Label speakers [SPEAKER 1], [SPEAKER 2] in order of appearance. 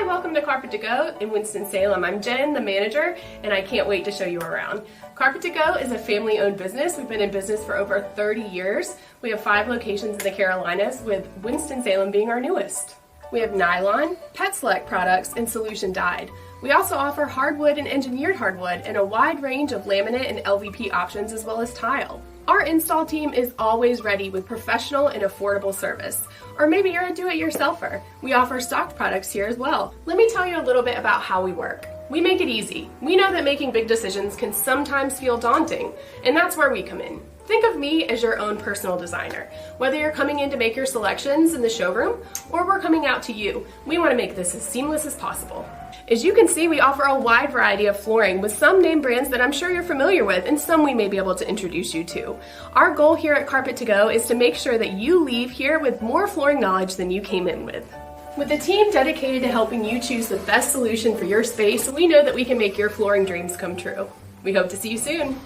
[SPEAKER 1] welcome to Carpet to Go in Winston-Salem. I'm Jen, the manager, and I can't wait to show you around. Carpet to Go is a family-owned business. We've been in business for over 30 years. We have 5 locations in the Carolinas, with Winston-Salem being our newest. We have nylon, Pet Select products, and solution dyed. We also offer hardwood and engineered hardwood and a wide range of laminate and LVP options, as well as tile. Our install team is always ready with professional and affordable service. Or maybe you're a do-it-yourselfer. We offer stocked products here as well. Let me tell you a little bit about how we work. We make it easy. We know that making big decisions can sometimes feel daunting, and that's where we come in. Think of me as your own personal designer. Whether you're coming in to make your selections in the showroom, or we're coming out to you, we want to make this as seamless as possible. As you can see, we offer a wide variety of flooring with some name brands that I'm sure you're familiar with, and some we may be able to introduce you to. Our goal here at Carpet to Go is to make sure that you leave here with more flooring knowledge than you came in with. With a team dedicated to helping you choose the best solution for your space, we know that we can make your flooring dreams come true. We hope to see you soon.